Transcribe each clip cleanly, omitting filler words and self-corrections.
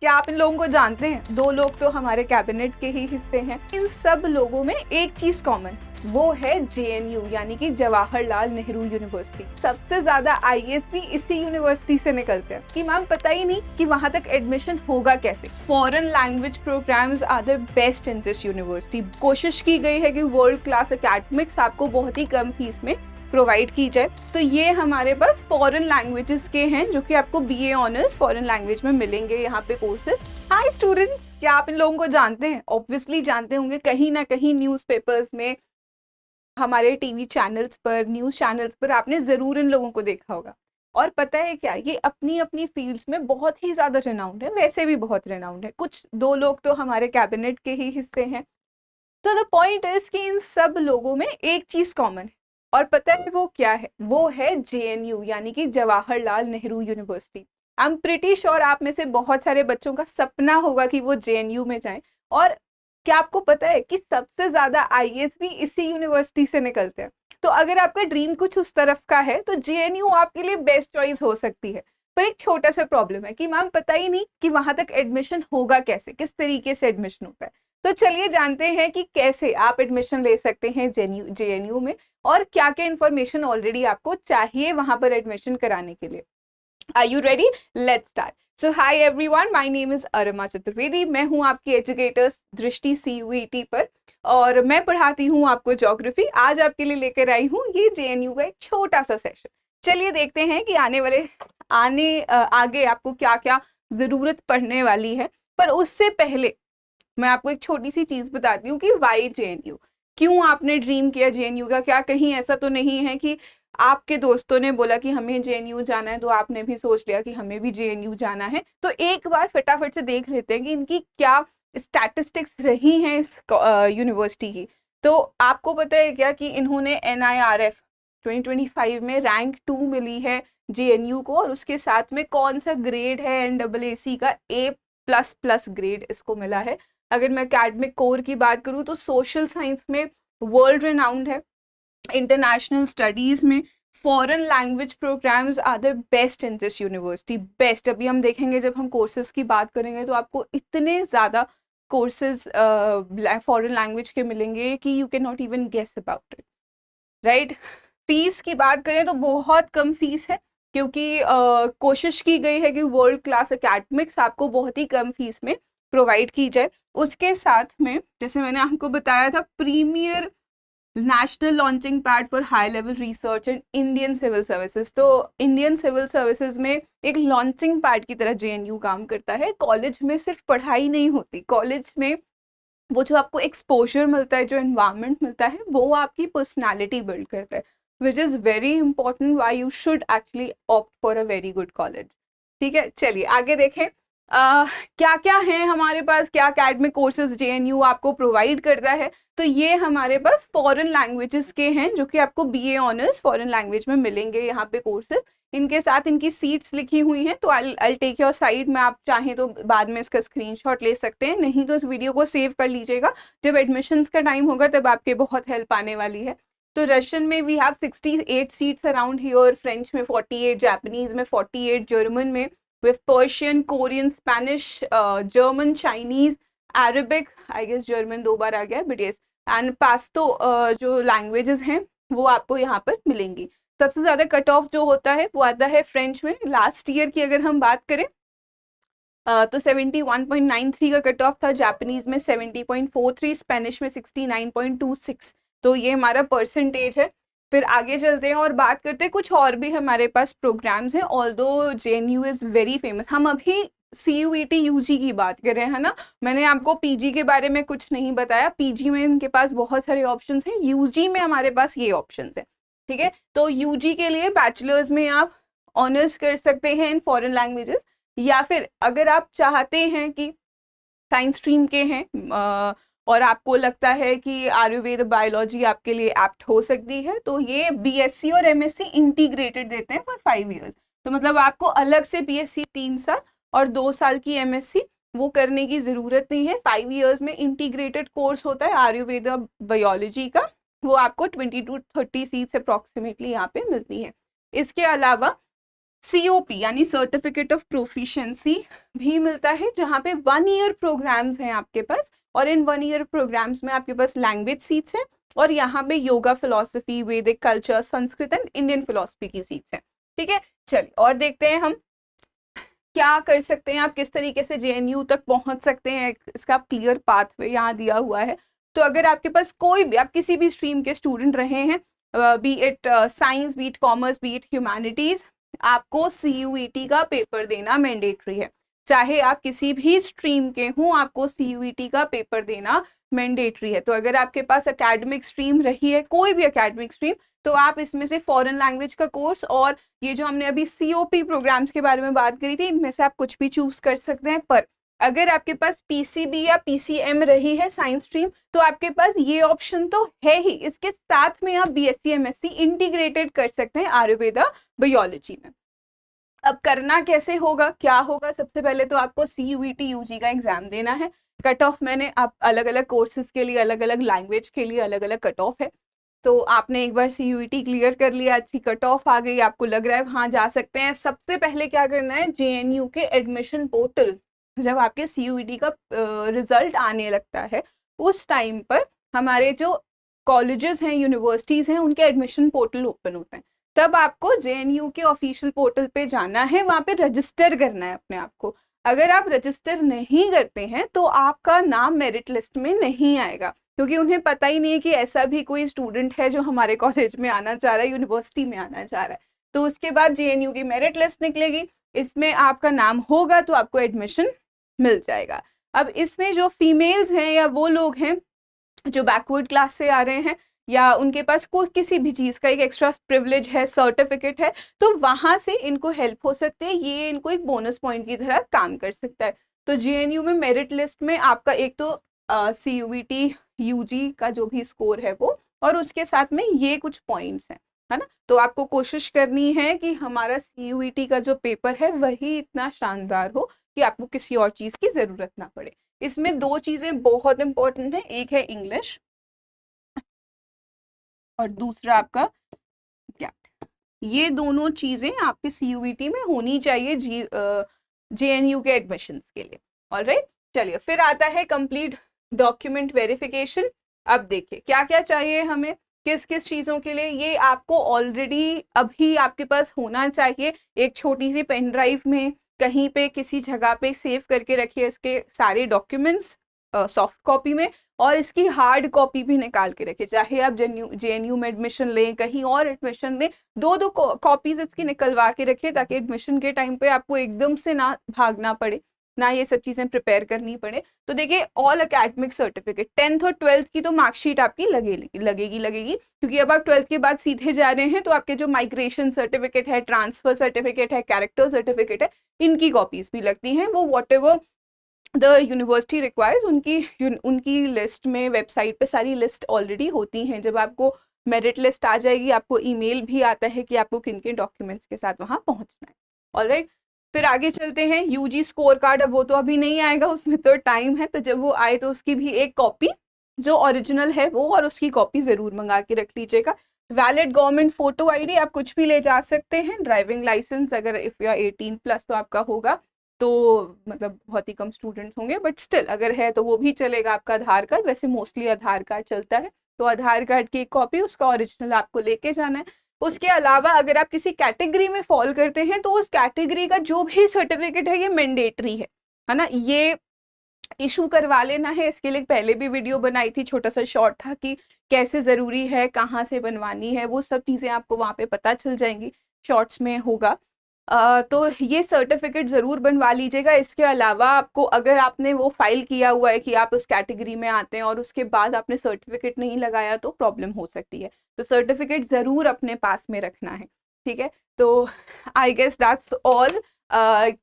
क्या आप इन लोगों को जानते हैं? 2 लोग तो हमारे कैबिनेट के ही हिस्से हैं। इन सब लोगों में एक चीज कॉमन, वो है जेएनयू यानी कि जवाहरलाल नेहरू यूनिवर्सिटी। सबसे ज्यादा आईएएस भी इसी यूनिवर्सिटी से निकलते हैं कि मैम पता ही नहीं कि वहां तक एडमिशन होगा कैसे। Foreign language programmes are the best in this university. कोशिश की गई है कि वर्ल्ड क्लास एकेडमिक्स आपको बहुत ही कम फीस में प्रोवाइड की जाए। तो ये हमारे पास फॉरेन लैंग्वेजेस के हैं जो कि आपको बीए ऑनर्स फॉरेन लैंग्वेज में मिलेंगे यहाँ पे कोर्सेज। हाय स्टूडेंट्स, क्या आप इन लोगों को जानते हैं? ऑब्वियसली जानते होंगे, कहीं ना कहीं न्यूज़पेपर्स में, हमारे टीवी चैनल्स पर, न्यूज़ चैनल्स पर आपने ज़रूर इन लोगों को देखा होगा। और पता है क्या, ये अपनी अपनी फील्ड्स में बहुत ही ज़्यादा रिनाउंड है, वैसे भी बहुत रिनाउंड है। कुछ 2 लोग तो हमारे कैबिनेट के ही हिस्से हैं। तो द पॉइंट इज कि इन सब लोगों में एक चीज़ कॉमन है, और पता है वो क्या है? वो है जेएनयू यानी कि Jawaharlal Nehru university. I am pretty sure आप में से बहुत सारे बच्चों का सपना होगा कि वो जेएनयू में जाएं। और क्या आपको पता है कि सबसे ज्यादा आईएएस भी इसी यूनिवर्सिटी से निकलते हैं? तो अगर आपका ड्रीम कुछ उस तरफ का है तो जेएनयू आपके लिए बेस्ट चॉइस हो सकती है। पर एक छोटा सा प्रॉब्लम है कि मैम पता ही नहीं कि वहां तक एडमिशन होगा कैसे, किस तरीके से एडमिशन होता है। तो चलिए जानते हैं कि कैसे आप एडमिशन ले सकते हैं जेएनयू में, और क्या क्या इन्फॉर्मेशन ऑलरेडी आपको चाहिए वहां पर एडमिशन कराने के लिए। Are you ready? Let's start. So hi everyone, my name is अरमा चतुर्वेदी। मैं हूँ आपकी एजुकेटर्स दृष्टि CUET पर, और मैं पढ़ाती हूँ आपको ज्योग्राफी। आज आपके लिए लेकर आई हूँ ये जेएनयू का एक छोटा सा सेशन। चलिए देखते हैं कि आगे आपको क्या क्या जरूरत पड़ने वाली है। पर उससे पहले मैं आपको एक छोटी सी चीज बताती हूँ कि वाई जेएनयू, क्यों आपने ड्रीम किया जेएनयू का। क्या कहीं ऐसा तो नहीं है कि आपके दोस्तों ने बोला कि हमें जेएनयू जाना है तो आपने भी सोच लिया कि हमें भी जेएनयू जाना है? तो एक बार फटाफट से देख लेते हैं कि इनकी क्या स्टैटिस्टिक्स रही हैं इस यूनिवर्सिटी की। तो आपको पता है क्या कि इन्होंने NIRF 2025 में रैंक 2 मिली है जेएनयू को, और उसके साथ में कौन सा ग्रेड है? NAAC का A++ ग्रेड इसको मिला है। अगर मैं एकेडमिक कोर की बात करूँ तो सोशल साइंस में वर्ल्ड रिनाउंड है, इंटरनेशनल स्टडीज में foreign language programmes are the best in this university. Best अभी हम देखेंगे, जब हम कोर्सेज की बात करेंगे तो आपको इतने ज़्यादा कोर्सेज फॉरेन लैंग्वेज के मिलेंगे कि you can not even guess about it, right. Fees की बात करें तो बहुत कम फीस है, क्योंकि कोशिश की गई है कि वर्ल्ड क्लास एकेडमिक्स आपको बहुत ही कम फीस में प्रोवाइड की जाए। उसके साथ में जैसे मैंने आपको बताया था, premier national launching pad for high level research and Indian civil services. तो इंडियन सिविल सर्विसेज में एक लॉन्चिंग पैड की तरह जेएनयू काम करता है। कॉलेज में सिर्फ पढ़ाई नहीं होती, कॉलेज में वो जो आपको एक्सपोजर मिलता है, जो एनवायरनमेंट मिलता है, वो आपकी पर्सनालिटी बिल्ड करता है, which is very important why you should actually opt for a very good college. ठीक है, चलिए आगे देखें क्या क्या है हमारे पास, क्या एकेडमिक कोर्सेज जेएनयू आपको प्रोवाइड करता है। तो ये हमारे पास फॉरेन लैंग्वेजेस के हैं जो कि आपको बीए ऑनर्स फॉरेन लैंग्वेज में मिलेंगे यहाँ पे कोर्सेज। इनके साथ इनकी सीट्स लिखी हुई हैं, तो आई टेक योर साइड में, आप चाहें तो बाद में इसका स्क्रीनशॉट ले सकते हैं, नहीं तो इस वीडियो को सेव कर लीजिएगा, जब एडमिशन्स का टाइम होगा तब आपके बहुत हेल्प आने वाली है। तो रशियन में we have 68 seats around here, French में 48, जापानीज में 48, जर्मन में with Persian, Korean, Spanish, German, Chinese, Arabic, I guess German 2 बार आ गया, but yes, and Pasto जो languages हैं वो आपको यहाँ पर मिलेंगी। सबसे ज़्यादा कट ऑफ जो होता है वो आता है फ्रेंच में। लास्ट ईयर की अगर हम बात करें तो 71.93 का कट ऑफ था, जापानीज में 70.43, स्पेनिश में 69.26। तो ये हमारा परसेंटेज है। फिर आगे चलते हैं और बात करते हैं, कुछ और भी हमारे पास प्रोग्राम्स हैं। Although JNU is very famous, हम अभी CUET UG की बात कर रहे हैं ना, मैंने आपको PG के बारे में कुछ नहीं बताया। PG में इनके पास बहुत सारे ऑप्शंस हैं, UG में हमारे पास ये ऑप्शंस हैं। ठीक है, तो UG के लिए बैचलर्स में आप ऑनर्स कर सकते हैं इन फॉरेन लैंग्वेजेस, या फिर अगर आप चाहते हैं कि साइंस स्ट्रीम के हैं और आपको लगता है कि आयुर्वेद बायोलॉजी आपके लिए एप्ट हो सकती है, तो ये BSc और MSc इंटीग्रेटेड देते हैं फॉर 5 इयर्स। तो मतलब आपको अलग से BSc 3 साल और 2 साल की MSc वो करने की ज़रूरत नहीं है। 5 इयर्स में इंटीग्रेटेड कोर्स होता है आयुर्वेद बायोलॉजी का, वो आपको 20 to 30 सीट्स अप्रॉक्सीमेटली यहाँ पे मिलती हैं। इसके अलावा COP यानी सर्टिफिकेट ऑफ प्रोफिशिएंसी भी मिलता है, जहाँ पे 1 ईयर प्रोग्राम्स हैं आपके पास, और इन 1 ईयर प्रोग्राम्स में आपके पास लैंग्वेज सीट्स हैं, और यहाँ पे योगा, फिलोसफी, वैदिक culture, Sanskrit and Indian philosophy की सीट्स हैं। ठीक है, चलिए और देखते हैं हम क्या कर सकते हैं, आप किस तरीके से JNU तक पहुंच सकते हैं। इसका क्लियर पाथवे यहाँ दिया हुआ है। तो अगर आपके पास कोई भी, आप किसी भी स्ट्रीम के स्टूडेंट रहे हैं, B it science, B it commerce, B it humanities, आपको CUET का पेपर देना मैंडेटरी है। चाहे आप किसी भी स्ट्रीम के हों, आपको CUET का पेपर देना मैंडेटरी है। तो अगर आपके पास एकेडमिक स्ट्रीम रही है, कोई भी एकेडमिक स्ट्रीम, तो आप इसमें से फॉरेन लैंग्वेज का कोर्स और ये जो हमने अभी COP प्रोग्राम्स के बारे में बात करी थी, इनमें से आप कुछ भी चूज कर सकते हैं। पर अगर आपके पास PCB या PCM रही है साइंस स्ट्रीम, तो आपके पास ये ऑप्शन तो है ही, इसके साथ में आप BSc MSc इंटीग्रेटेड कर सकते हैं आयुर्वेदा बायोलॉजी में। अब करना कैसे होगा, क्या होगा? सबसे पहले तो आपको CUET UG का एग्जाम देना है। कट ऑफ मैंने आप अलग अलग कोर्सेज के लिए, अलग अलग लैंग्वेज के लिए अलग अलग कट ऑफ है। तो आपने एक बार CUET क्लियर कर लिया, अच्छी कट ऑफ आ गई, आपको लग रहा है हाँ जा सकते हैं, सबसे पहले क्या करना है, JNU के एडमिशन पोर्टल, जब आपके CUET का रिजल्ट आने लगता है, उस टाइम पर हमारे जो कॉलेजेस हैं, यूनिवर्सिटीज़ हैं, उनके एडमिशन पोर्टल ओपन होते हैं। तब आपको JNU के ऑफिशियल पोर्टल पे जाना है, वहाँ पे रजिस्टर करना है अपने आप को। अगर आप रजिस्टर नहीं करते हैं तो आपका नाम मेरिट लिस्ट में नहीं आएगा, क्योंकि उन्हें पता ही नहीं है कि ऐसा भी कोई स्टूडेंट है जो हमारे कॉलेज में आना चाह रहा है, यूनिवर्सिटी में आना चाह रहा है। तो उसके बाद JNU की मेरिट लिस्ट निकलेगी, इसमें आपका नाम होगा तो आपको एडमिशन मिल जाएगा। अब इसमें जो फीमेल्स हैं या वो लोग हैं जो बैकवर्ड क्लास से आ रहे हैं, या उनके पास कोई किसी भी चीज़ का एक एक्स्ट्रा प्रिविलेज है, सर्टिफिकेट है, तो वहाँ से इनको हेल्प हो सकती है, ये इनको एक बोनस पॉइंट की तरह काम कर सकता है। तो JNU में मेरिट लिस्ट में आपका एक तो CUET UG का जो भी स्कोर है वो, और उसके साथ में ये कुछ पॉइंट्स हैं, है ना। तो आपको कोशिश करनी है कि हमारा CUET का जो पेपर है वही इतना शानदार हो कि आपको किसी और चीज़ की ज़रूरत ना पड़े। इसमें 2 चीज़ें बहुत इंपॉर्टेंट हैं, एक है इंग्लिश और दूसरा आपका क्या, ये दोनों चीज़ें आपके CUET में होनी चाहिए JNU के एडमिशन्स के लिए। ऑलराइट, चलिए फिर आता है कंप्लीट डॉक्यूमेंट वेरिफिकेशन। अब देखिए क्या क्या चाहिए हमें, किस किस चीज़ों के लिए, ये आपको ऑलरेडी अभी आपके पास होना चाहिए। एक छोटी सी पेन ड्राइव में कहीं पे किसी जगह पे सेव करके रखिए इसके सारे डॉक्यूमेंट्स सॉफ्ट कॉपी में, और इसकी हार्ड कॉपी भी निकाल के रखिए। चाहे आप JNU में एडमिशन लें, कहीं और एडमिशन लें, 2 कॉपीज इसकी निकलवा के रखिए, ताकि एडमिशन के टाइम पे आपको एकदम से ना भागना पड़े, ना ये सब चीज़ें प्रिपेयर करनी पड़े। तो देखिए ऑल एकेडमिक सर्टिफिकेट, 10th और 12th की तो मार्कशीट आपकी लगेगी, क्योंकि अब आप 12th के बाद सीधे जा रहे हैं, तो आपके जो माइग्रेशन सर्टिफिकेट है, ट्रांसफर सर्टिफिकेट है, कैरेक्टर सर्टिफिकेट है, इनकी कॉपीज भी लगती हैं। वो what ever the university requires, उनकी लिस्ट में, वेबसाइट पे सारी लिस्ट ऑलरेडी होती हैं। जब आपको मेरिट लिस्ट आ जाएगी, आपको ईमेल भी आता है कि आपको किन किन डॉक्यूमेंट्स के साथ वहाँ पहुँचना है। ऑलराइट, फिर आगे चलते हैं। UG स्कोर कार्ड, अब वो तो अभी नहीं आएगा, उसमें तो टाइम है, तो जब वो आए तो उसकी भी एक कॉपी जो ओरिजिनल है वो, और उसकी कॉपी ज़रूर मंगा के रख लीजिएगा। वैलिड गवर्नमेंट फोटो ID, आप कुछ भी ले जा सकते हैं। ड्राइविंग लाइसेंस, अगर इफ़ यू आर 18+ तो आपका होगा, तो मतलब बहुत ही कम स्टूडेंट्स होंगे, बट स्टिल अगर है तो वो भी चलेगा। आपका आधार कार्ड, वैसे मोस्टली आधार कार्ड चलता है, तो आधार कार्ड की एक कॉपी, उसका ओरिजिनल आपको लेके जाना है। उसके अलावा अगर आप किसी कैटेगरी में फॉल करते हैं, तो उस कैटेगरी का जो भी सर्टिफिकेट है ये मैंडेटरी है ना, ये इशू करवा लेना है। इसके लिए पहले भी वीडियो बनाई थी, छोटा सा शॉर्ट था कि कैसे ज़रूरी है, कहाँ से बनवानी है, वो सब चीज़ें आपको वहाँ पे पता चल जाएंगी, शॉर्ट्स में होगा। तो ये सर्टिफिकेट ज़रूर बनवा लीजिएगा। इसके अलावा आपको, अगर आपने वो फाइल किया हुआ है कि आप उस कैटेगरी में आते हैं और उसके बाद आपने सर्टिफिकेट नहीं लगाया, तो प्रॉब्लम हो सकती है। तो सर्टिफिकेट ज़रूर अपने पास में रखना है, ठीक है। तो आई गेस दैट्स ऑल।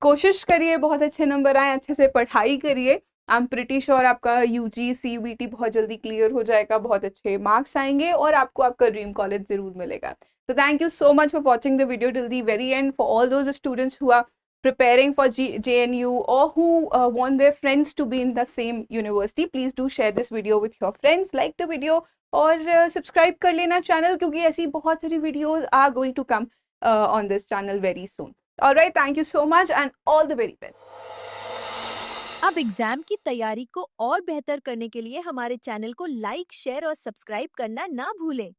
कोशिश करिए बहुत अच्छे नंबर आए, अच्छे से पढ़ाई करिए। आई एम प्रिटी श्योर आपका UG CUET बहुत जल्दी क्लियर हो जाएगा, बहुत अच्छे मार्क्स आएंगे और आपको आपका ड्रीम कॉलेज ज़रूर मिलेगा। So thank you so much for watching the video till the very end. For all those students who are preparing for JNU or who want their friends to be in the same university, please do share this video with your friends, like the video और subscribe कर लेना channel, क्योंकि ऐसी बहुत सारी videos are going to come on this channel very soon. Alright, thank you so much and all the very best. अब exam की तैयारी को और बेहतर करने के लिए हमारे चैनल को लाइक, शेयर और सब्सक्राइब करना ना भूलें।